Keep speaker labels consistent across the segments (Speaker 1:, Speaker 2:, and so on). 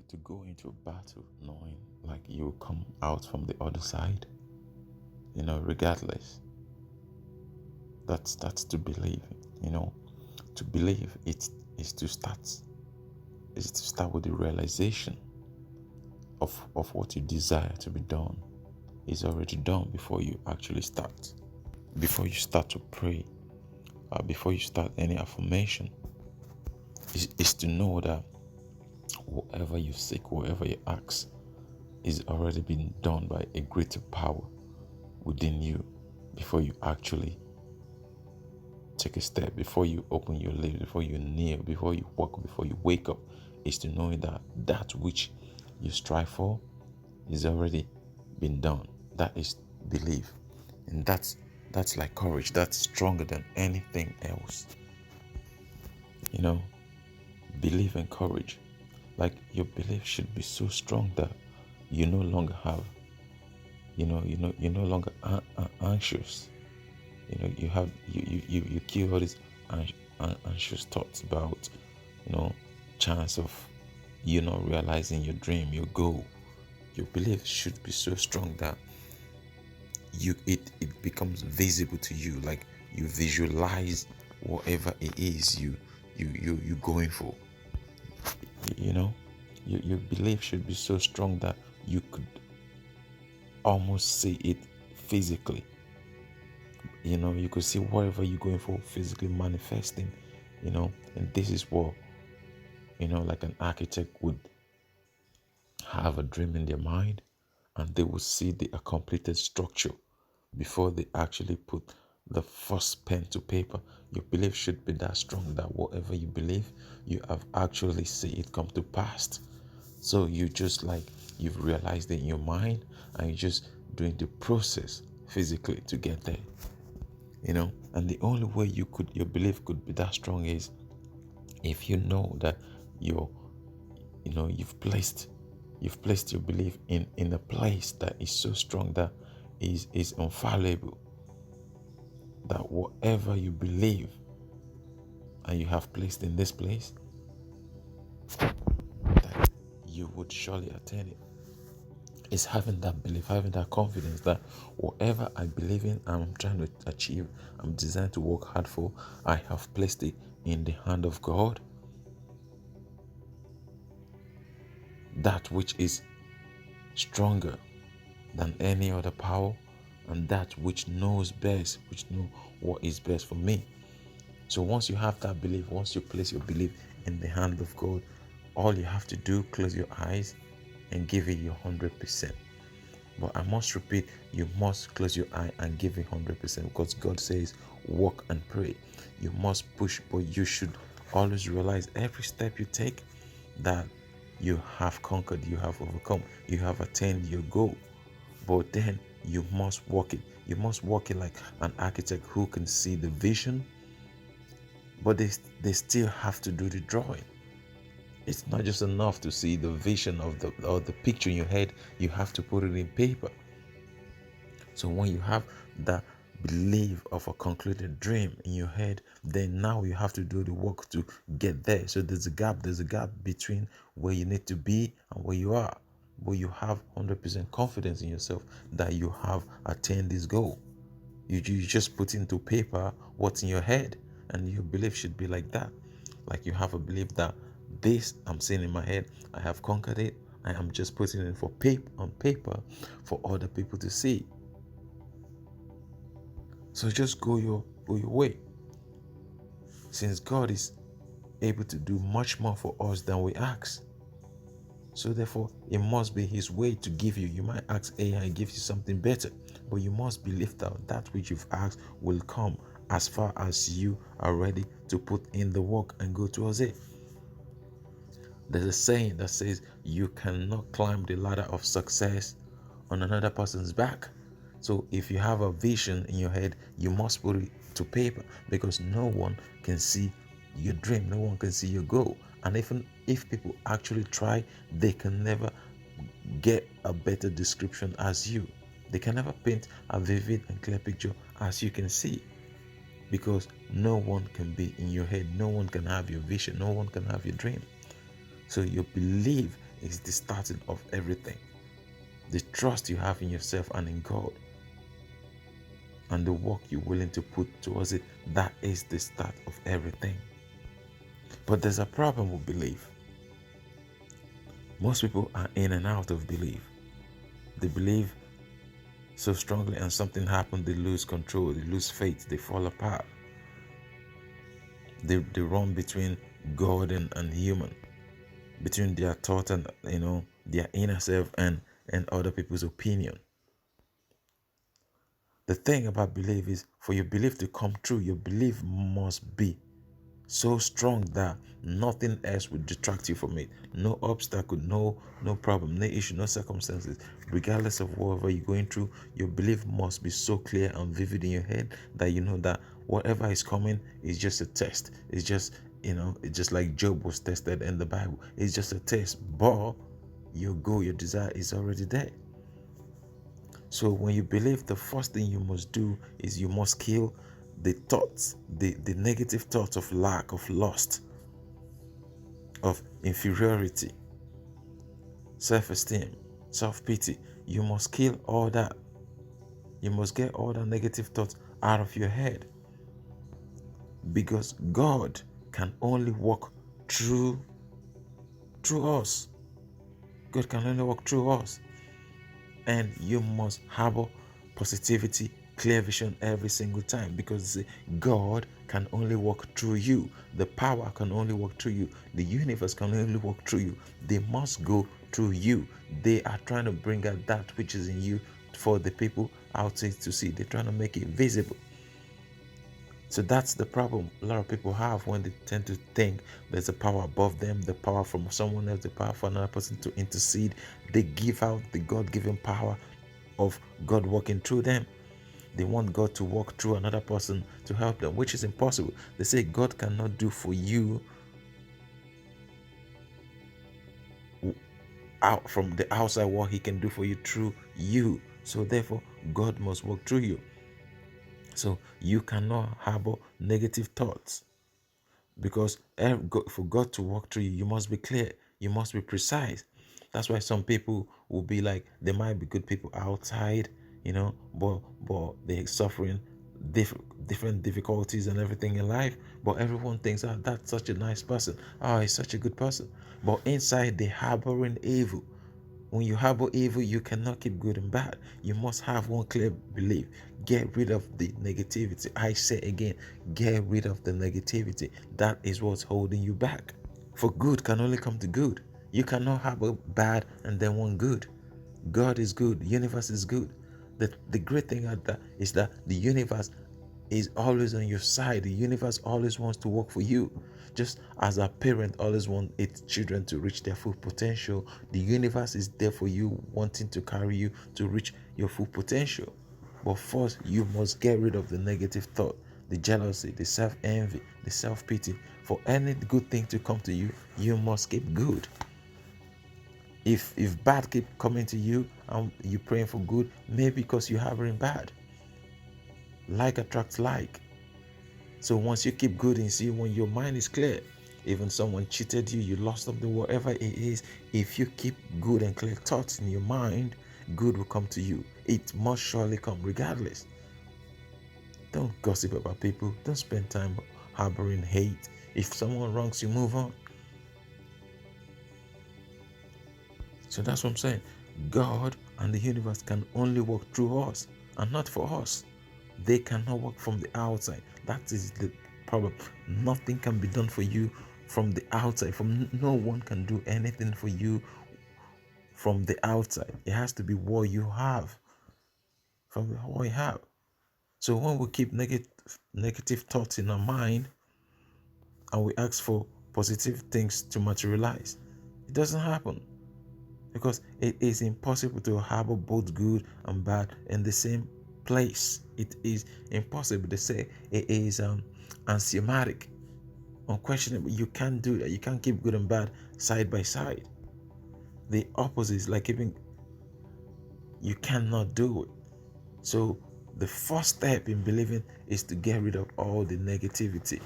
Speaker 1: to go into a battle knowing like you will come out from the other side, regardless. That's to believe, to believe is to start with the realization of what you desire to be done is already done before you actually start. Before you start to pray, before you start any affirmation, is to know that whatever you seek, whatever you ask, is already been done by a greater power within you before you actually take a step, before you open your lips, before you kneel, before you walk, before you wake up, is to know that which you strive for is already been done. That is belief. And that's like courage. That's stronger than anything else. Belief and courage. Like your belief should be so strong that you no longer have, you're no longer anxious. You kill all these anxious thoughts about, chance of you not realizing your dream, your goal. Your belief should be so strong that it becomes visible to you, like you visualize whatever it is you going for. Your belief should be so strong that you could almost see it physically. You could see whatever you're going for physically manifesting, and this is what, like an architect would have a dream in their mind, and they will see the completed structure before they actually put the first pen to paper. Your belief should be that strong that whatever you believe, you have actually see it come to pass. So you just like you've realized it in your mind, and you're just doing the process physically to get there. And the only way your belief could be that strong is if you know that you've placed your belief in a place that is so strong that is infallible, that whatever you believe and you have placed in this place, that you would surely attain it. It's having that belief, having that confidence that whatever I believe in, I'm trying to achieve, I'm designed to work hard for, I have placed it in the hand of God. That which is stronger than any other power, and that which knows best, which know what is best for me. So once you have that belief, once you place your belief in the hand of God, all you have to do, close your eyes and give it your 100%. But I must repeat, you must close your eye and give it 100%, because God says walk and pray. You must push, but you should always realize every step you take that you have conquered, you have overcome, you have attained your goal. But then you must walk it. You must walk it like an architect who can see the vision, but they still have to do the drawing. It's not just enough to see the vision of the picture in your head. You have to put it in paper. So when you have that belief of a concluded dream in your head, then now you have to do the work to get there. So there's a gap between where you need to be and where you are. But you have 100% confidence in yourself that you have attained this goal. You just put into paper what's in your head, and your belief should be like that. Like you have a belief that this I'm seeing in my head, I have conquered it. I am just putting it on paper for other people to see. So just go your way. Since God is able to do much more for us than we ask. So therefore, it must be his way to give you. You might ask A and he gives you something better. But you must believe that which you've asked will come as far as you are ready to put in the work and go towards it. There's a saying that says you cannot climb the ladder of success on another person's back. So if you have a vision in your head, you must put it to paper, because no one can see your dream, no one can see your goal. And even if people actually try, they can never get a better description as you. They can never paint a vivid and clear picture as you can see, because no one can be in your head, no one can have your vision, no one can have your dream. So your belief is the starting of everything. The trust you have in yourself and in God, and the work you're willing to put towards it, that is the start of everything. But there's a problem with belief. Most people are in and out of belief. They believe so strongly and something happens, they lose control, they lose faith, they fall apart. They run between God and human, between their thought and their inner self and other people's opinion. The thing about belief is, for your belief to come true, your belief must be so strong that nothing else would detract you from it. No obstacle, no problem, no issue, no circumstances. Regardless of whatever you're going through, your belief must be so clear and vivid in your head that you know that whatever is coming is just a test. It's just, it's just like Job was tested in the Bible. It's just a test, but your goal, your desire is already there. So when you believe, the first thing you must do is you must kill the thoughts, the negative thoughts of lack, of lust, of inferiority, self-esteem, self-pity. You must kill all that. You must get all the negative thoughts out of your head, because God can only walk through us. God can only walk through us. And you must harbor positivity, clear vision every single time, because God can only walk through you. The power can only walk through you. The universe can only walk through you. They must go through you. They are trying to bring out that which is in you for the people outside to see. They're trying to make it visible. So that's the problem a lot of people have when they tend to think there's a power above them, the power from someone else, the power for another person to intercede. They give out the God-given power of God working through them. They want God to walk through another person to help them, which is impossible. They say God cannot do for you out from the outside what he can do for you through you. So therefore, God must work through you. So you cannot harbor negative thoughts, because for God to walk through you, you must be clear, you must be precise. That's why some people will be like, they might be good people outside, but they're suffering different difficulties and everything in life. But everyone thinks, that's such a nice person. Oh, he's such a good person. But inside, they're harboring evil. When you harbor evil, you cannot keep good and bad. You must have one clear belief. Get rid of the negativity. I say again, get rid of the negativity. That is what's holding you back. For good can only come to good. You cannot harbor bad and then want good. God is good. The universe is good. The great thing at that is that the universe is always on your side. The universe always wants to work for you. Just as a parent always wants its children to reach their full potential, the universe is there for you, wanting to carry you to reach your full potential. But first, you must get rid of the negative thought, the jealousy, the self-envy, the self-pity. For any good thing to come to you, you must keep good. If bad keep coming to you and you're praying for good, maybe because you're harboring bad. Like attracts like. So once you keep good in you, when your mind is clear, even someone cheated you, you lost something, whatever it is, if you keep good and clear thoughts in your mind, good will come to you. It must surely come regardless. Don't gossip about people. Don't spend time harboring hate. If someone wrongs you, move on. So that's what I'm saying. God and the universe can only work through us and not for us. They cannot work from the outside. That is the problem. Nothing can be done for you from the outside. No one can do anything for you from the outside. It has to be what you have. From what you have. So when we keep negative thoughts in our mind and we ask for positive things to materialize, it doesn't happen. Because it is impossible to harbor both good and bad in the same place. It is impossible. They say it is axiomatic, unquestionable. You can't do that. You can't keep good and bad side by side. The opposite is like keeping. You cannot do it. So the first step in believing is to get rid of all the negativity.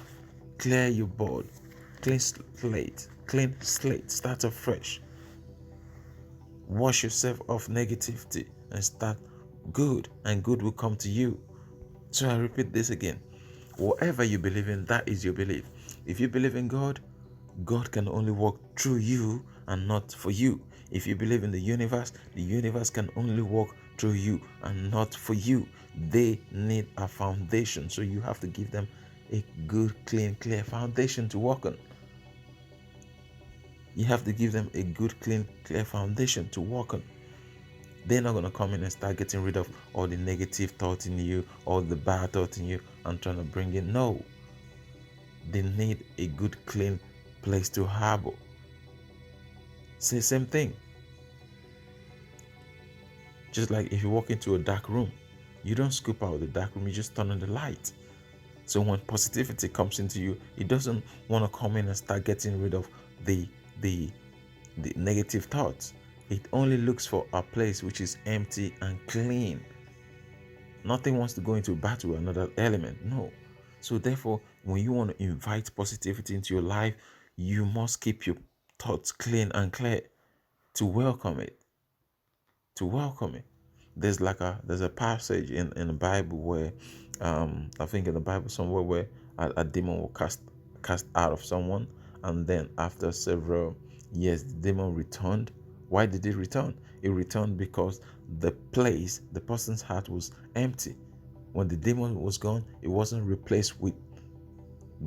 Speaker 1: Clear your board, clean slate, start afresh. Wash yourself off negativity and start good, and good will come to you. So I repeat this again. Whatever you believe in, that is your belief. If you believe in God, God can only work through you and not for you. If you believe in the universe can only work through you and not for you. They need a foundation, so you have to give them a good, clean, clear foundation to work on. You have to give them a good, clean, clear foundation to work on. They're not going to come in and start getting rid of all the negative thoughts in you, all the bad thoughts in you, and trying to bring in. No. They need a good, clean place to harbor. Say same thing. Just like if you walk into a dark room, you don't scoop out the dark room, you just turn on the light. So when positivity comes into you, it doesn't want to come in and start getting rid of the the negative thoughts. It only looks for a place which is empty and clean. Nothing wants to go into battle with another element. No. So therefore, when you want to invite positivity into your life, you must keep your thoughts clean and clear to welcome it. To welcome it. There's a passage in the Bible where I think in the Bible somewhere where a demon will cast out of someone, and then after several years the demon returned. Why did it return? It returned because the person's heart was empty. When the demon was gone, it wasn't replaced with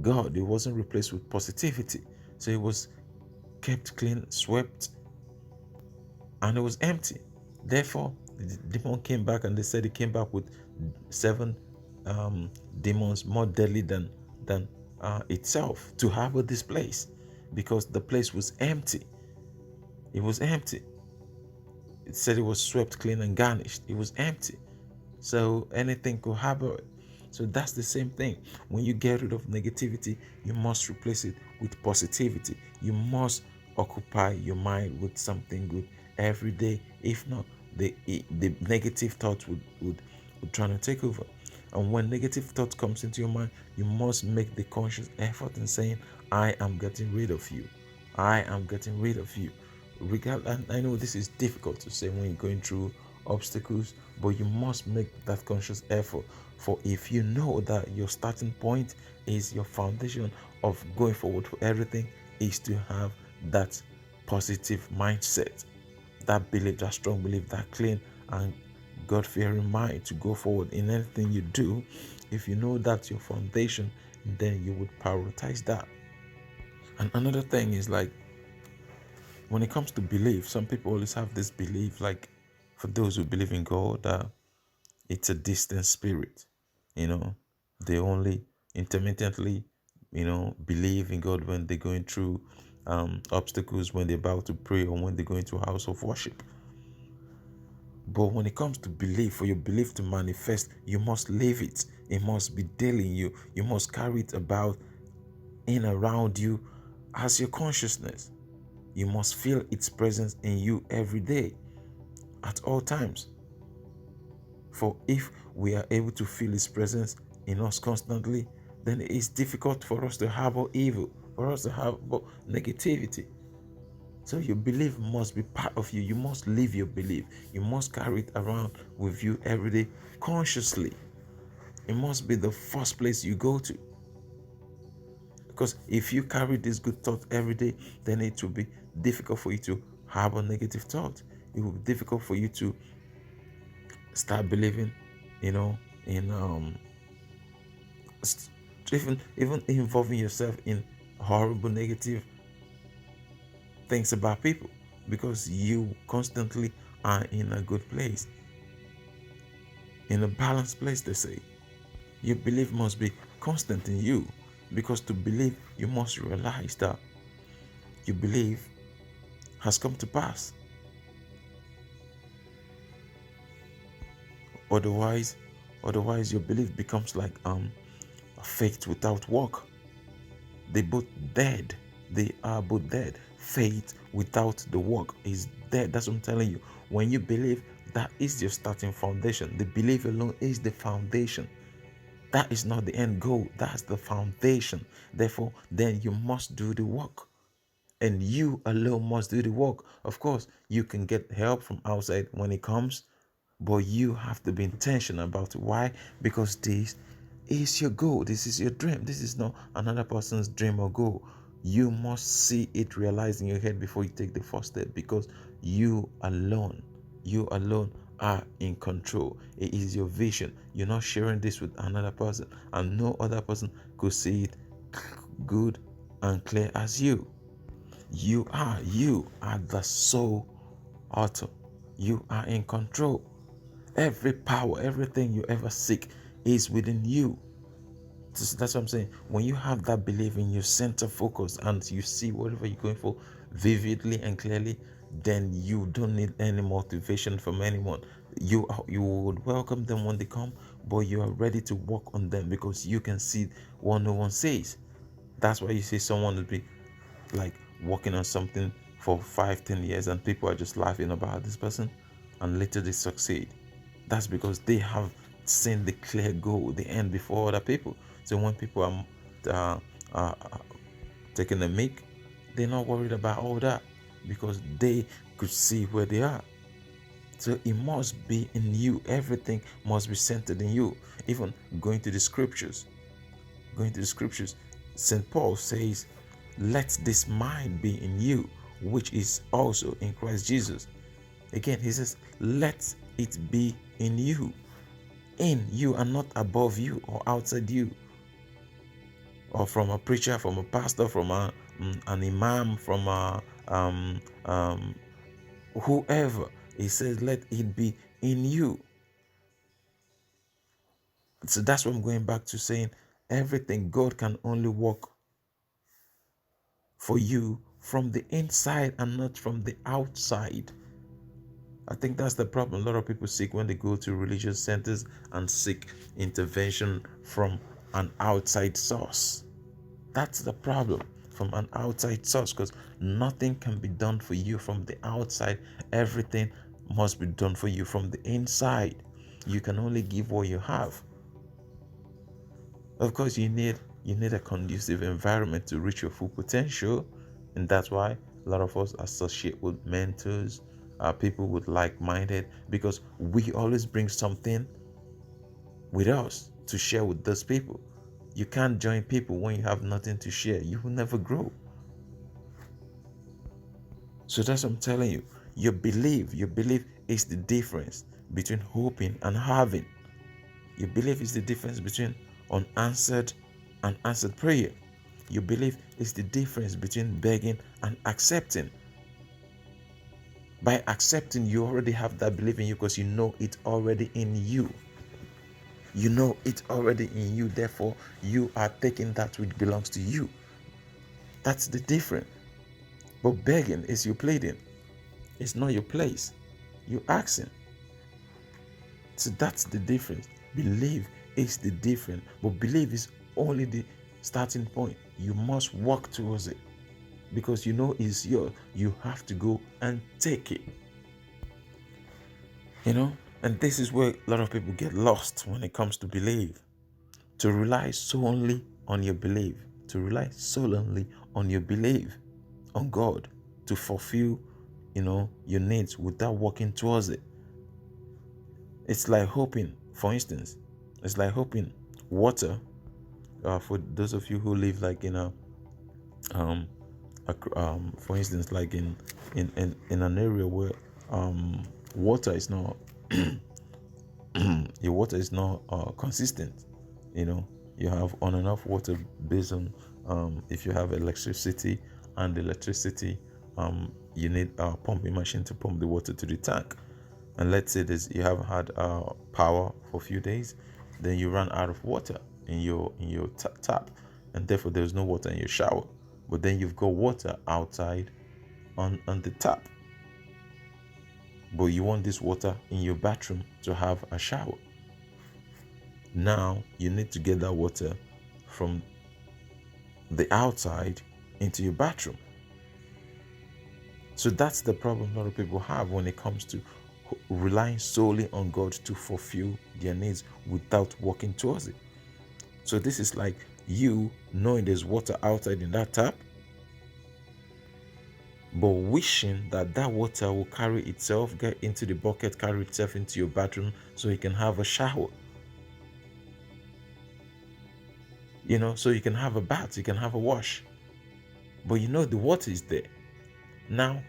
Speaker 1: God, it wasn't replaced with positivity. So it was kept clean, swept, and it was empty. Therefore, the demon came back, and they said he came back with 7 demons more deadly than itself to harbor this place, because the place was empty. It was empty. It said it was swept clean and garnished. It was empty. So anything could harbor it. So that's the same thing. When you get rid of negativity, you must replace it with positivity. You must occupy your mind with something good every day. If not, the negative thoughts would try to take over. And when negative thoughts comes into your mind, you must make the conscious effort in saying, I am getting rid of you. I am getting rid of you. I know this is difficult to say when you're going through obstacles, but you must make that conscious effort. For if you know that your starting point is your foundation of going forward for everything, is to have that positive mindset, that belief, that strong belief, that clean and God-fearing mind to go forward in anything you do. If you know that's your foundation, then you would prioritize that. And another thing is, like, when it comes to belief, some people always have this belief, like for those who believe in God, that it's a distant spirit. They only intermittently, believe in God when they're going through obstacles, when they're about to pray, or when they go into a house of worship. But when it comes to belief, for your belief to manifest, you must live it. It must be daily in you. You must carry it about in around you as your consciousness. You must feel its presence in you every day, at all times. For if we are able to feel His presence in us constantly, then it is difficult for us to harbor evil, for us to harbor negativity. So your belief must be part of you. You must live your belief. You must carry it around with you every day consciously. It must be the first place you go to. Because if you carry this good thought every day, then it will be difficult for you to harbor negative thoughts. It will be difficult for you to start believing, in even involving yourself in horrible negative things about people, because you constantly are in a good place, in a balanced place. They say your belief must be constant in you, because to believe, you must realize that your belief has come to pass. Otherwise your belief becomes like faith without work. They both dead. They are both dead. Faith without the work is dead. That's what I'm telling you. When you believe, that is your starting foundation. The belief alone is the foundation. That is not the end goal. That's the foundation. Therefore, then you must do the work. and you alone must do the work. Of course, you can get help from outside when it comes, but you have to be intentional about it. Why? Because this is your goal. This is your dream. This is not another person's dream or goal. You must see it realized in your head before you take the first step, because you alone are in control. It is your vision. You're not sharing this with another person, and no other person could see it good and clear as you. You are the sole author. You are in control. Every power, everything you ever seek is within you. That's what I'm saying. When you have that belief in your center focus and you see whatever you're going for vividly and clearly, then you don't need any motivation from anyone. You would welcome them when they come, but you are ready to work on them because you can see what no one sees. That's why you see someone would be like working on something for 5-10 years and people are just laughing about this person, and later they succeed. That's because they have seen the clear goal, the end, before other people. So when people are uh, taking a mic, they're not worried about all that because they could see where they are. So it must be in you. Everything must be centered in you. Even going to the scriptures, St. Paul says, let this mind be in you, which is also in Christ Jesus. Again, he says, let it be in you, and not above you or outside you, or from a preacher, from a pastor, from an imam, from whoever. He says, let it be in you. So that's what I'm going back to saying. Everything God can only work for you from the inside and not from the outside. I think that's the problem a lot of people seek when they go to religious centers and seek intervention from an outside source. That's the problem, from an outside source, because nothing can be done for you from the outside. Everything must be done for you from the inside. You can only give what you have. Of course, you need a conducive environment to reach your full potential, and that's why a lot of us associate with mentors, people with like-minded, because we always bring something with us to share with those people. You can't join people when you have nothing to share. You will never grow. So that's what I'm telling you. Your belief is the difference between hoping and having. Your belief is the difference between unanswered and answered prayer. Your belief is the difference between begging and accepting. By accepting, you already have that belief in you because you know it's already in you. You know it's already in you. Therefore, you are taking that which belongs to you. That's the difference. But begging is you pleading. It's not your place. You're asking. So that's the difference. Belief is the difference. But belief is only the starting point. You must work towards it because you know it's yours. You have to go and take it. And this is where a lot of people get lost when it comes to belief. To rely solely on your belief, on God, to fulfill, your needs without working towards it. It's like hoping, for instance, water. For those of you who live like in for instance, like in an area where water is not your water is not consistent. You have on and off water based on if you have electricity, and you need a pumping machine to pump the water to the tank. And let's say you haven't had power for a few days, then you run out of water in your tap, and therefore there's no water in your shower. But then you've got water outside on the tap. But you want this water in your bathroom to have a shower. Now you need to get that water from the outside into your bathroom. So that's the problem a lot of people have when it comes to relying solely on God to fulfill their needs without working towards it. So this is like you knowing there's water outside in that tap, but wishing that that water will carry itself, get into the bucket, carry itself into your bathroom so you can have a shower. So you can have a bath, you can have a wash. But the water is there. Now,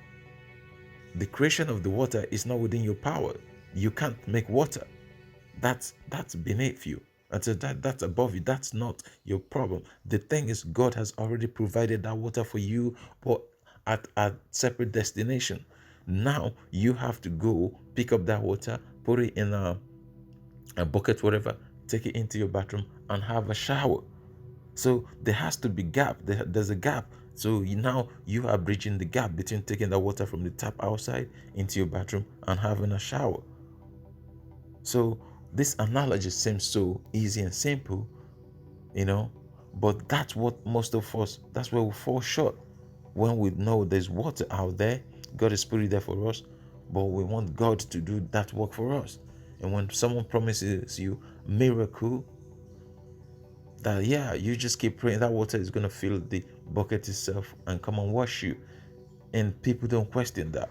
Speaker 1: the creation of the water is not within your power. You can't make water. That's beneath you. And so that's above you. That's not your problem. The thing is, God has already provided that water for you, but at a separate destination. Now you have to go pick up that water, put it in a bucket, whatever, take it into your bathroom and have a shower. So there has to be gap. There's a gap. So now you are bridging the gap between taking the water from the tap outside into your bathroom and having a shower. So this analogy seems so easy and simple, but that's what most of us, that's where we fall short. When we know there's water out there, God is putting there for us, but we want God to do that work for us. And when someone promises you miracle, that you just keep praying, that water is going to fill the bucket itself and come and wash you. And people don't question that.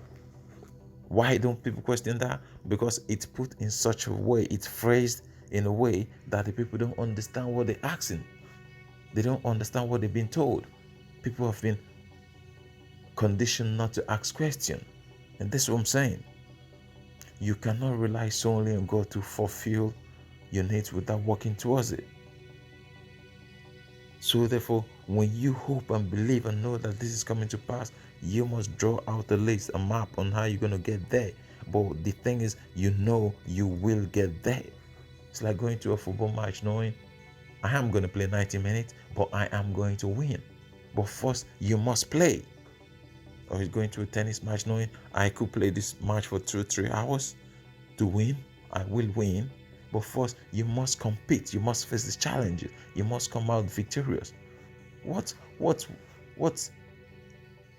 Speaker 1: Why don't people question that? Because it's put in such a way, it's phrased in a way that the people don't understand what they're asking. They don't understand what they've been told. People have been conditioned not to ask questions. And this is what I'm saying. You cannot rely solely on God to fulfill your needs without working towards it. So therefore, when you hope and believe and know that this is coming to pass, you must draw out a list, a map on how you're going to get there. But the thing is, you will get there. It's like going to a football match knowing I am going to play 90 minutes, but I am going to win. But first, you must play. Or he's going to a tennis match knowing I could play this match for 2-3 hours to win. I will win. But first, you must compete. You must face the challenges. You must come out victorious. What's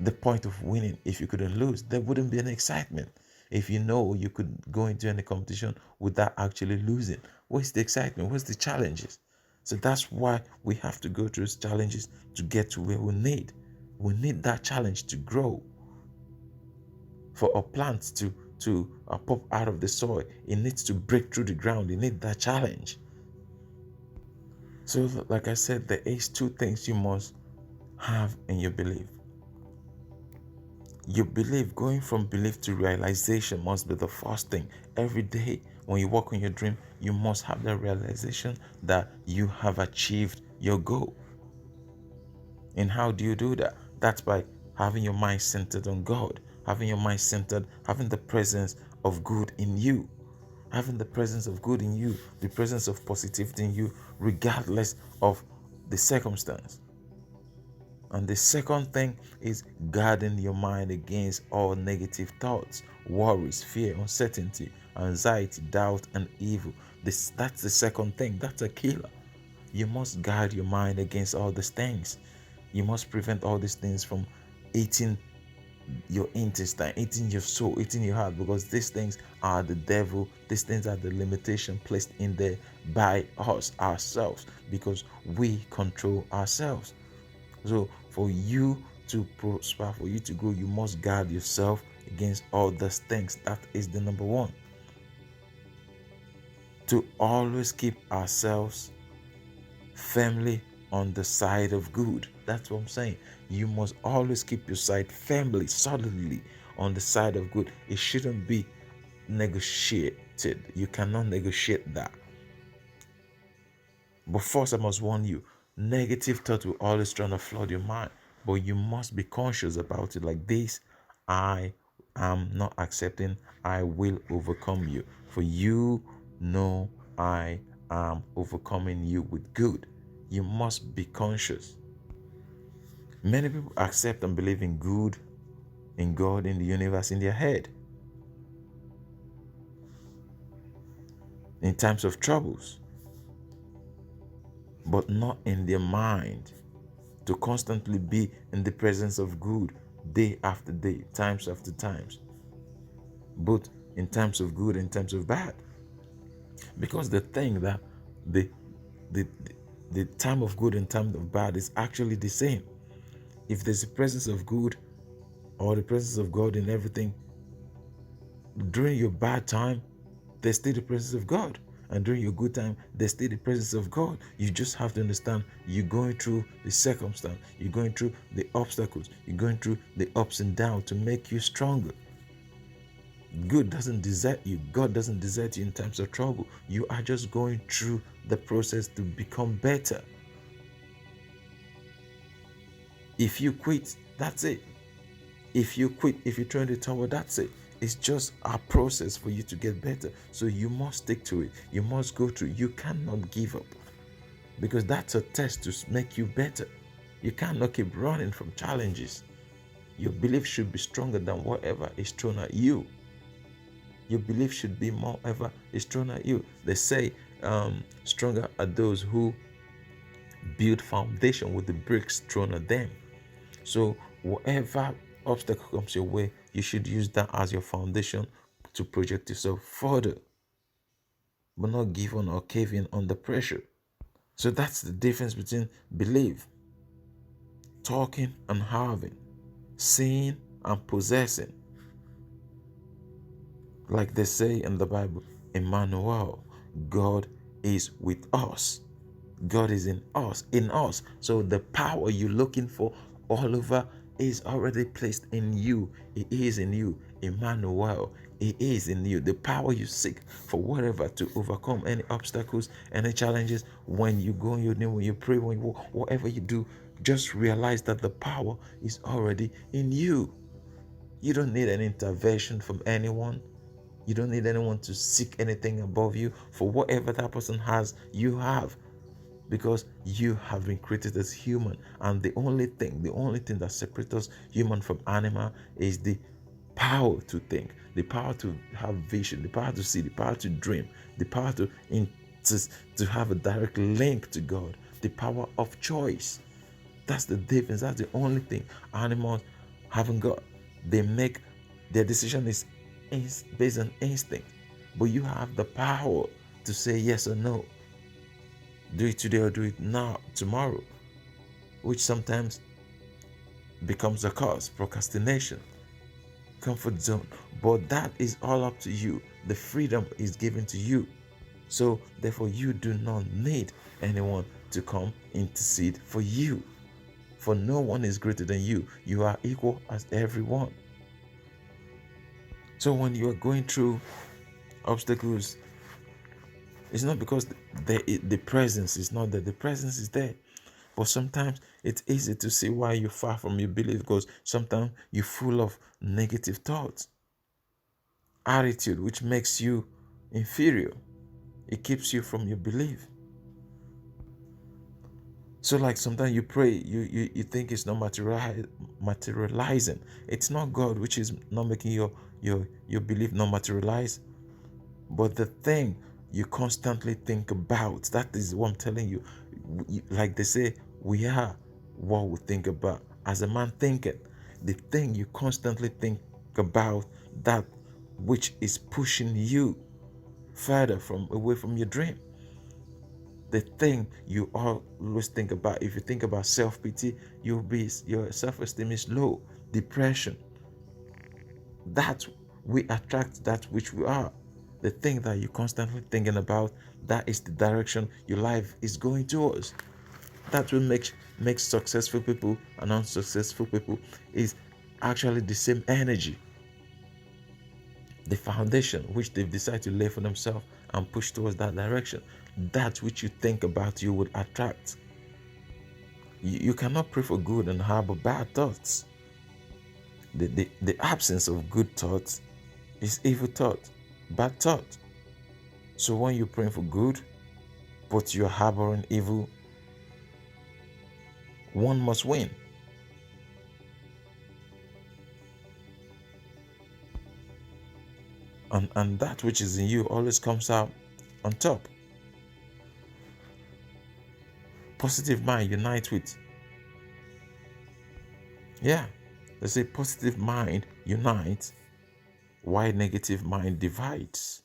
Speaker 1: the point of winning if you couldn't lose? There wouldn't be any excitement. If you know you could go into any competition without actually losing, what's the excitement? What's the challenges? So that's why we have to go through challenges to get to where we need. We need that challenge to grow. For a plant to pop out of the soil, it needs to break through the ground. You need that challenge. So like I said, there is 2 things you must have in your belief. Your belief, going from belief to realization, must be the first thing. Every day when you walk on your dream, you must have that realization that you have achieved your goal. And how do you do that? That's by having your mind centered on God, having your mind centered, having the presence of good in you, having the presence of good in you, the presence of positivity in you, regardless of the circumstance. And the second thing is guarding your mind against all negative thoughts, worries, fear, uncertainty, anxiety, doubt, and evil. That's the second thing. That's a killer. You must guard your mind against all these things. You must prevent all these things from eating your intestine, eating your soul, eating your heart, because these things are the devil. These things are the limitation placed in there by us, ourselves, because we control ourselves. So for you to prosper, for you to grow, you must guard yourself against all those things. That is the number one. To always keep ourselves firmly on the side of good. That's what I'm saying. You must always keep your side firmly, solidly on the side of good. It shouldn't be negotiated. You cannot negotiate that. But first, I must warn you, negative thoughts will always try to flood your mind. But you must be conscious about it like this. I am not accepting. I will overcome you. For you know I am overcoming you with good. You must be conscious. Many people accept and believe in good, in God, in the universe, in their head. In times of troubles, but not in their mind. To constantly be in the presence of good day after day, times after times, both in times of good and times of bad. Because the thing that the time of good and time of bad is actually the same. If there's a presence of good or the presence of God in everything, during your bad time, there's still the presence of God. And during your good time, there's still the presence of God. You just have to understand you're going through the circumstance, you're going through the obstacles, you're going through the ups and downs to make you stronger. God doesn't desert you. God doesn't desert you in times of trouble. You are just going through the process to become better. If you quit, that's it. If you quit, if you throw in the towel, that's it. It's just a process for you to get better. So you must stick to it. You must go through. You cannot give up, because that's a test to make you better. You cannot keep running from challenges. Your belief should be stronger than whatever is thrown at you. Your belief should be more ever is thrown at you. They say stronger are those who build foundation with the bricks thrown at them. So whatever obstacle comes your way, you should use that as your foundation to project yourself further, but not give on or cave in under pressure. So that's the difference between belief, talking and having, seeing and possessing. Like they say in the Bible, Emmanuel, God is with us. God is in us, in us. So the power you're looking for all over is already placed in you. It is in you. Emmanuel, it is in you. The power you seek for whatever to overcome any obstacles, any challenges, when you go on your knee, when you pray, when you whatever you do, just realize that the power is already in you. You don't need an intervention from anyone. You don't need anyone to seek anything above you. For whatever that person has, you have, because you have been created as human. And the only thing that separates us human from animal is the power to think, the power to have vision, the power to see, the power to dream, the power to have a direct link to God, the power of choice. That's the difference. That's the only thing animals haven't got. They make their decision is based on instinct, but you have the power to say yes or no. Do it today or do it now, tomorrow, which sometimes becomes a cause, procrastination, comfort zone. But that is all up to you. The freedom is given to you. So therefore, you do not need anyone to come intercede for you. For no one is greater than you. You are equal as everyone. So when you are going through obstacles, it's not because the presence is not there. The presence is there. But sometimes it's easy to see why you're far from your belief, because sometimes you're full of negative thoughts, attitude, which makes you inferior. It keeps you from your belief. So like sometimes you pray, you think it's not materializing. It's not God which is not making your belief not materialize, but the thing you constantly think about. That is what I'm telling you. Like they say, we are what we think about. As a man thinketh, the thing you constantly think about, that which is pushing you further from away from your dream. The thing you always think about. If you think about self-pity, your self-esteem is low. Depression. That we attract that which we are. The thing that you're constantly thinking about, that is the direction your life is going towards. That will make successful people and unsuccessful people is actually the same energy. The foundation which they've decided to lay for themselves and push towards that direction. That which you think about, you would attract. You cannot pray for good and harbor bad thoughts. The absence of good thoughts is evil thought, bad thought. So when you're praying for good, but you're harboring evil, one must win. And that which is in you always comes out on top. Positive mind unite with, yeah, they say positive mind unites while negative mind divides.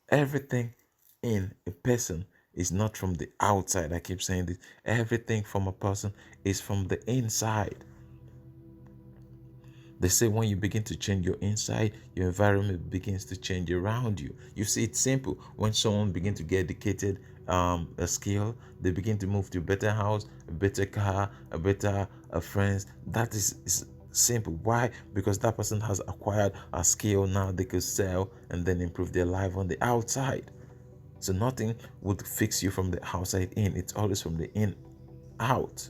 Speaker 1: Everything in a person is not from the outside. I keep saying this. Everything from a person is from the inside. They say when you begin to change your inside, your environment begins to change around you. You see, it's simple. When someone begins to get educated, a skill, they begin to move to a better house, a better car, a better friends. That is simple. Why? Because that person has acquired a skill now they could sell and then improve their life on the outside. So nothing would fix you from the outside in. It's always from the in out.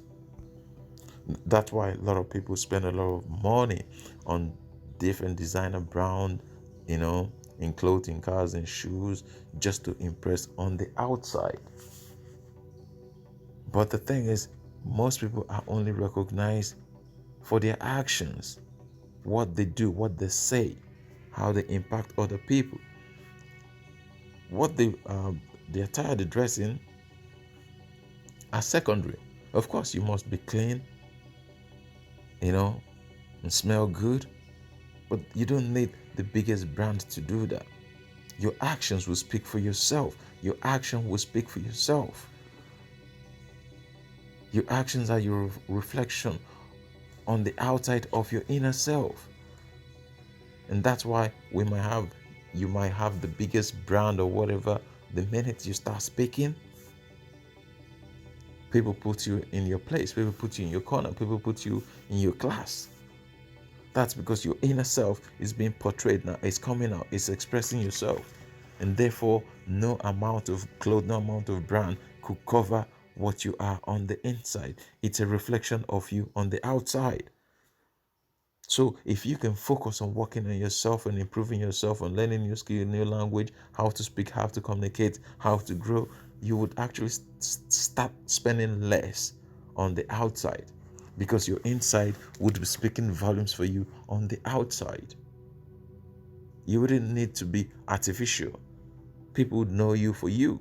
Speaker 1: That's why a lot of people spend a lot of money on different designer brand, in clothing, cars, and shoes, just to impress on the outside. But the thing is, most people are only recognized for their actions, what they do, what they say, how they impact other people, what the attire they dress in are secondary. Of course, you must be clean, and smell good, but you don't need the biggest brand to do that. Your actions will speak for yourself. Your action will speak for yourself. Your actions are your reflection on the outside of your inner self. And that's why you might have the biggest brand or whatever. The minute you start speaking, people put you in your place. People put you in your corner. People put you in your class. That's because your inner self is being portrayed now. It's coming out. It's expressing yourself. And therefore, no amount of clothes, no amount of brand could cover what you are on the inside. It's a reflection of you on the outside. So if you can focus on working on yourself and improving yourself and learning new skill, new language, how to speak, how to communicate, how to grow, you would actually start spending less on the outside, because your inside would be speaking volumes for you on the outside. You wouldn't need to be artificial. People would know you for you.